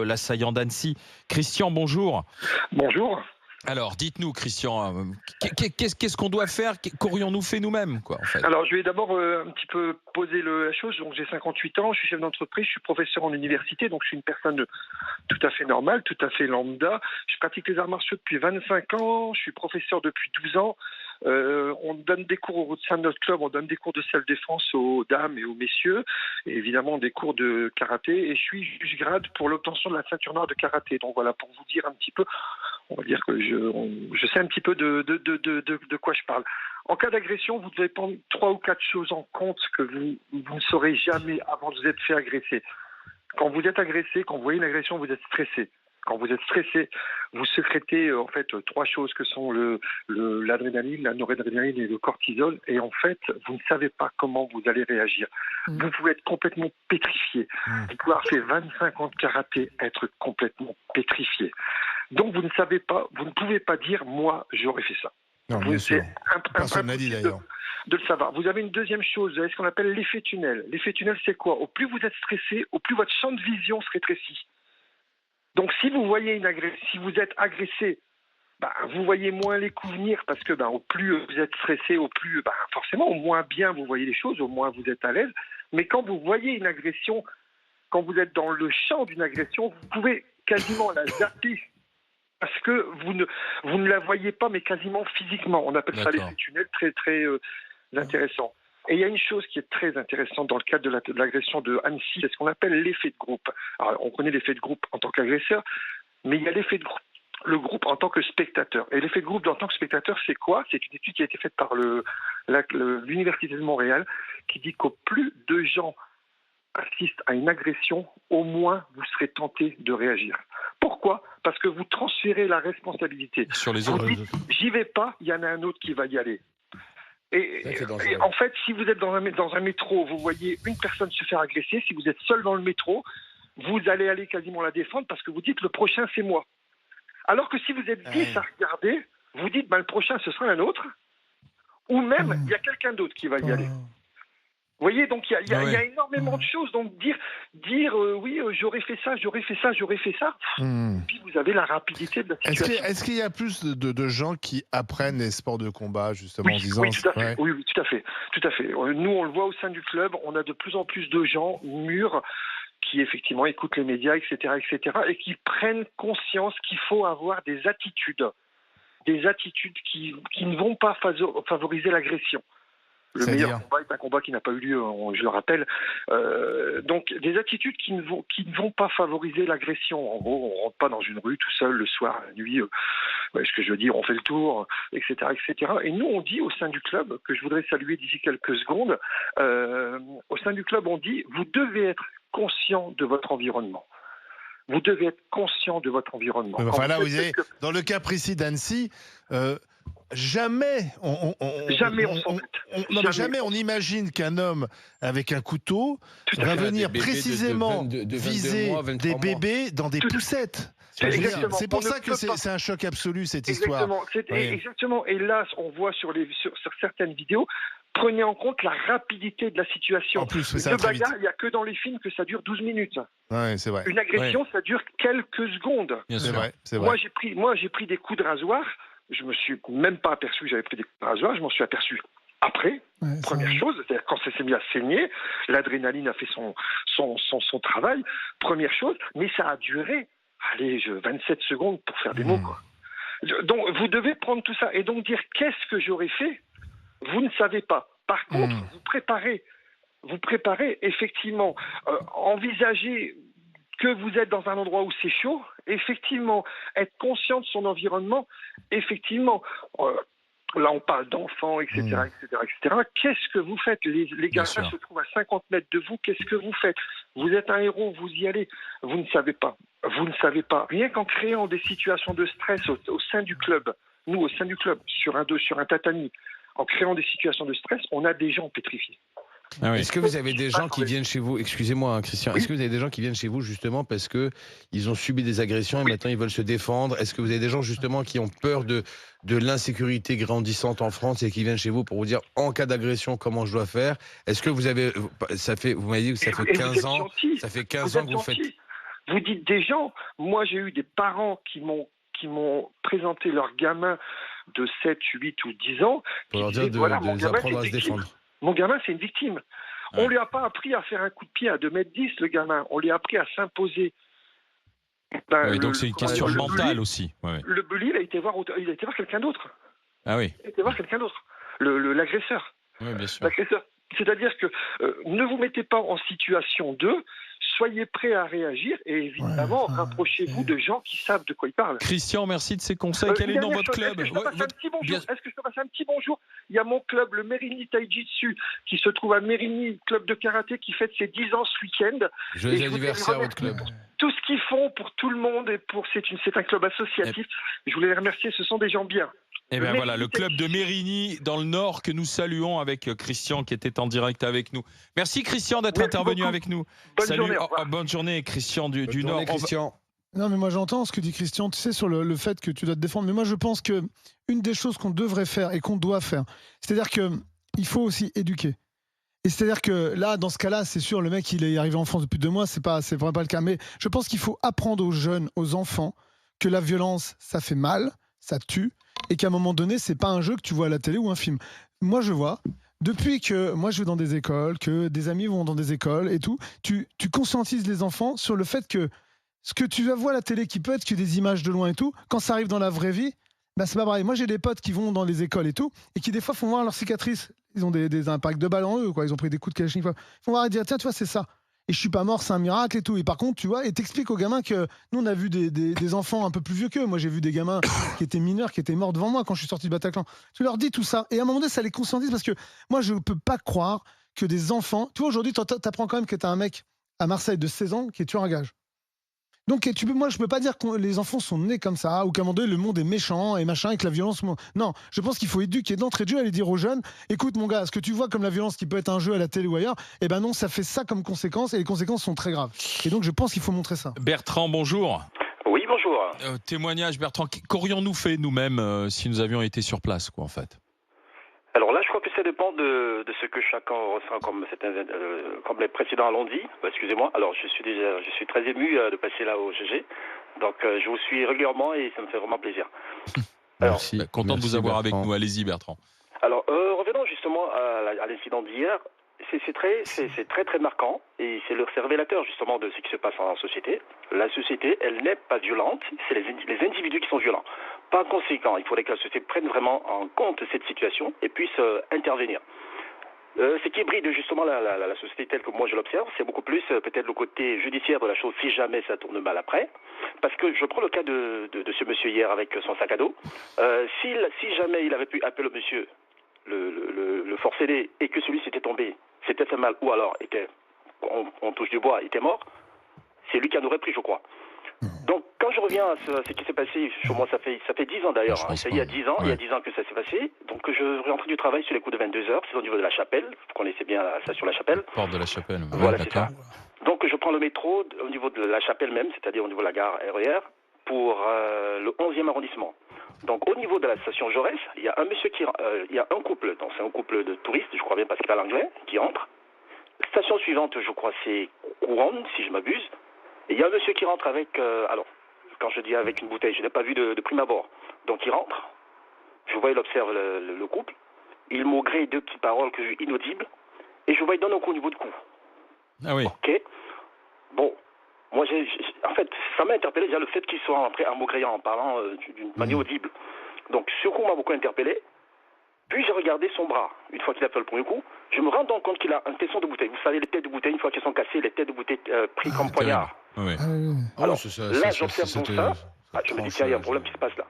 L'assaillant d'Annecy. Christian, bonjour. Bonjour. Alors, dites-nous, Christian, qu'est-ce qu'on doit faire? Qu'aurions-nous fait nous-mêmes, quoi, en fait? Alors, je vais d'abord un petit peu poser la chose. Donc, j'ai 58 ans, je suis chef d'entreprise, je suis professeur en université, donc je suis une personne tout à fait normale, tout à fait lambda. Je pratique les arts martiaux depuis 25 ans, je suis professeur depuis 12 ans. On donne des cours au sein de notre club, on donne des cours de self-défense aux dames et aux messieurs, et évidemment des cours de karaté, et je suis juge grade pour l'obtention de la ceinture noire de karaté. Donc voilà, pour vous dire un petit peu, on va dire que je sais un petit peu de quoi je parle. En cas d'agression, vous devez prendre 3 ou 4 choses en compte que vous ne saurez jamais avant de vous être fait agresser. Quand vous êtes agressé, quand vous voyez une agression, vous êtes stressé. Quand vous êtes stressé, vous sécrétez en fait 3 choses que sont l'adrénaline, la noradrénaline et le cortisol. Et en fait, vous ne savez pas comment vous allez réagir. Vous pouvez être complètement pétrifié. Vous pouvez avoir fait 25 ans de karaté, être complètement pétrifié. Donc vous ne savez pas, vous ne pouvez pas dire moi j'aurais fait ça. Non, bien sûr. Personne n'a dit d'ailleurs. De le savoir. Vous avez une deuxième chose, vous avez ce qu'on appelle l'effet tunnel. L'effet tunnel, c'est quoi? Au plus vous êtes stressé, au plus votre champ de vision se rétrécit. Donc si vous voyez si vous êtes agressé, vous voyez moins les coups venir parce que au plus vous êtes stressé, au plus forcément au moins bien vous voyez les choses, au moins vous êtes à l'aise. Mais quand vous voyez une agression, quand vous êtes dans le champ d'une agression, vous pouvez quasiment la zapper. Parce que vous ne la voyez pas, mais quasiment physiquement. On appelle ça l'effet tunnel, très très intéressant. Et il y a une chose qui est très intéressante dans le cadre de l'agression de Annecy, c'est ce qu'on appelle l'effet de groupe. Alors, on connaît l'effet de groupe en tant qu'agresseur, mais il y a l'effet de groupe, le groupe en tant que spectateur. Et l'effet de groupe en tant que spectateur, c'est quoi? C'est une étude qui a été faite par l'Université de Montréal, qui dit qu'au plus de gens assistent à une agression, au moins vous serez tenté de réagir. Pourquoi? Parce que vous transférez la responsabilité. Sur les autres. J'y vais pas, il y en a un autre qui va y aller. Et en fait, si vous êtes dans un métro, vous voyez une personne se faire agresser, si vous êtes seul dans le métro, vous allez aller quasiment la défendre parce que vous dites le prochain c'est moi. Alors que si vous êtes 10 à regarder, vous dites le prochain ce sera un autre, ou même il y a quelqu'un d'autre qui va y aller. Vous voyez, donc il y a énormément de choses. Donc dire oui, j'aurais fait ça. Puis vous avez la rapidité de la situation. Est-ce qu'il y a plus de gens qui apprennent les sports de combat, justement, en disant... Oui, tout à fait. Oui, tout à fait. Nous, on le voit au sein du club, on a de plus en plus de gens mûrs qui, effectivement, écoutent les médias, etc., et qui prennent conscience qu'il faut avoir des attitudes qui ne vont pas favoriser l'agression. Le meilleur combat est un combat qui n'a pas eu lieu, je le rappelle. Donc, des attitudes qui ne vont pas favoriser l'agression. En gros, on rentre pas dans une rue tout seul le soir, la nuit. Ce que je veux dire, on fait le tour, etc., etc. Et nous, on dit au sein du club, que je voudrais saluer d'ici quelques secondes, au sein du club, on dit, vous devez être conscient de votre environnement. Vous devez être conscient de votre environnement. Enfin là, vous avez, dans le cas précis d'Annecy, jamais on imagine qu'un homme avec un couteau va venir précisément viser des bébés dans des poussettes. C'est pour ça que c'est un choc absolu, cette histoire. Exactement. Et là, on voit sur certaines vidéos, prenez en compte la rapidité de la situation. En plus, le bagarre, il n'y a que dans les films que ça dure 12 minutes. Ouais, c'est vrai. Une agression, ça dure quelques secondes. C'est vrai. Moi, j'ai pris des coups de rasoir. Je me suis même pas aperçu que j'avais pris des coups de rasoir. Je m'en suis aperçu après. Première chose, c'est-à-dire quand ça s'est mis à saigner, l'adrénaline a fait son travail. Première chose, mais ça a duré 27 secondes pour faire des mots, quoi. Donc, vous devez prendre tout ça et donc dire qu'est-ce que j'aurais fait. Vous ne savez pas. Par contre, vous préparez effectivement, envisagez que vous êtes dans un endroit où c'est chaud, effectivement, être conscient de son environnement, effectivement, là on parle d'enfants, etc., etc. Qu'est-ce que vous faites? Les gardiens se trouvent à 50 mètres de vous, qu'est-ce que vous faites? Vous êtes un héros, vous y allez, vous ne savez pas. Rien qu'en créant des situations de stress au sein du club, nous au sein du club, sur un tatami, en créant des situations de stress, on a des gens pétrifiés. Est-ce que vous avez des gens qui viennent chez vous, excusez-moi Christian, est-ce que vous avez des gens qui viennent chez vous justement parce que ils ont subi des agressions et maintenant ils veulent se défendre? Est-ce que vous avez des gens justement qui ont peur de l'insécurité grandissante en France et qui viennent chez vous pour vous dire en cas d'agression comment je dois faire? Est-ce que vous avez, vous m'avez dit que ça fait 15 ans, que vous faites... Vous dites des gens, moi j'ai eu des parents qui m'ont présenté leur gamin de 7, 8 ou 10 ans. Pour leur dire de les apprendre à se défendre. Mon gamin, c'est une victime. Ouais. On lui a pas appris à faire un coup de pied à 2,10 m, le gamin. On lui a appris à s'imposer. Oui, donc c'est une question mentale aussi. Ouais. Le bully, il a été voir quelqu'un d'autre. Ah oui. Il a été voir quelqu'un d'autre. L'agresseur. Oui, bien sûr. L'agresseur. C'est-à-dire que ne vous mettez pas en situation de, soyez prêts à réagir et évidemment rapprochez-vous de gens qui savent de quoi ils parlent. Christian, merci de ces conseils. Quel est dans votre club? Est-ce que je peux passer un petit bonjour? Il y a mon club, le Mérigny Taijitsu, qui se trouve à Mérigny, club de karaté qui fête ses 10 ans ce week-end. Joyeux anniversaire à votre club. Tout ce qu'ils font pour tout le monde et c'est un club associatif. Je voulais les remercier, ce sont des gens bien. Et bien voilà, le club de Mérigny dans le Nord que nous saluons avec Christian qui était en direct avec nous. Merci Christian d'être intervenu avec nous. Salut, bonne journée Christian du Nord. Christian. Non mais moi j'entends ce que dit Christian, tu sais, sur le fait que tu dois te défendre. Mais moi je pense que une des choses qu'on devrait faire et qu'on doit faire, c'est-à-dire qu'il faut aussi éduquer. Et c'est-à-dire que là, dans ce cas-là, c'est sûr, le mec il est arrivé en France depuis 2 mois, c'est vraiment pas le cas. Mais je pense qu'il faut apprendre aux jeunes, aux enfants, que la violence, ça fait mal, ça tue. Et qu'à un moment donné, c'est pas un jeu que tu vois à la télé ou un film. Moi, je vois, depuis que moi je vais dans des écoles, que des amis vont dans des écoles et tout, tu conscientises les enfants sur le fait que ce que tu vas voir à la télé, qui peut être que des images de loin et tout, quand ça arrive dans la vraie vie, bah c'est pas pareil. Moi, j'ai des potes qui vont dans les écoles et tout, et qui des fois font voir leurs cicatrices. Ils ont des impacts de balles en eux, quoi. Ils ont pris des coups de Kalachnikov. Ils font voir et dire, tiens, tu vois, c'est ça. Et je suis pas mort, c'est un miracle et tout. Et par contre, tu vois, et t'expliques aux gamins que nous, on a vu des enfants un peu plus vieux qu'eux. Moi, j'ai vu des gamins qui étaient mineurs, qui étaient morts devant moi quand je suis sorti de Bataclan. Tu leur dis tout ça. Et à un moment donné, ça les conscientise parce que moi, je peux pas croire que des enfants. Tu vois, aujourd'hui, t'apprends quand même que t'as un mec à Marseille de 16 ans qui est tueur à gage. Donc, moi, je peux pas dire que les enfants sont nés comme ça, ou qu'à un moment donné, le monde est méchant et machin, et que la violence. Non, je pense qu'il faut éduquer d'entrée de jeu, aller dire aux jeunes, écoute, mon gars, ce que tu vois comme la violence qui peut être un jeu à la télé ou ailleurs, eh ben non, ça fait ça comme conséquence, et les conséquences sont très graves. Et donc, je pense qu'il faut montrer ça. Bertrand, bonjour. Oui, bonjour. Témoignage, Bertrand. Qu'aurions-nous fait nous-mêmes si nous avions été sur place, quoi, en fait? Alors là, je crois que ça dépend de ce que chacun ressent, comme les précédents l'ont dit. Excusez-moi. Alors, je suis très ému de passer là au GG. Donc, je vous suis régulièrement et ça me fait vraiment plaisir. Alors, content de vous avoir Bertrand. Avec nous. Allez-y, Bertrand. Alors, revenons justement à l'incident d'hier. C'est très très marquant et c'est révélateur justement de ce qui se passe en société. La société, elle n'est pas violente, c'est les individus qui sont violents. Par conséquent, il faudrait que la société prenne vraiment en compte cette situation et puisse intervenir. Ce qui bride justement la société telle que moi je l'observe, c'est beaucoup plus peut-être le côté judiciaire de la chose si jamais ça tourne mal après. Parce que je prends le cas de ce monsieur hier avec son sac à dos. Si jamais il avait pu appeler le monsieur, le forcené, et que celui s'était tombé, s'était fait mal, ou alors on touche du bois, était mort, c'est lui qui en aurait pris, je crois. Donc, quand je reviens à ce qui s'est passé, chez moi, ça fait 10 ans d'ailleurs, il y a 10 ans, il y a 10 ans que ça s'est passé, donc je rentre du travail sur les coups de 22h, c'est au niveau de la Chapelle, vous connaissez bien la station La Chapelle. Porte de la Chapelle. Voilà, c'est ça. Donc, je prends le métro au niveau de la Chapelle même, c'est-à-dire au niveau de la gare RER, pour le 11e arrondissement. Donc, au niveau de la station Jaurès, il y a un monsieur il y a un couple, donc c'est un couple de touristes, je crois bien parce qu'il parle anglais, qui entre. Station suivante, je crois, c'est Couronne, si je m'abuse. Et il y a un monsieur qui rentre avec, alors, quand je dis avec une bouteille, je n'ai pas vu de prime abord. Donc, il rentre, je vois, il observe le couple, il m'augrée 2 petites paroles que j'ai inaudibles, et je vois, il donne un coup au niveau de cou. Ah oui. Ok. Bon. Moi, en fait, ça m'a interpellé déjà le fait qu'il soit entré en maugréant, en parlant d'une manière audible. Donc, ce coup m'a beaucoup interpellé. Puis, j'ai regardé son bras. Une fois qu'il a fait le premier coup, je me rends donc compte qu'il a un tesson de bouteille. Vous savez, les têtes de bouteille, une fois qu'elles sont cassées, les têtes de bouteille prises comme poignard. Oui. Alors, là, j'observe tout ça. Je me dis, tiens, il y a un problème qui se passe là.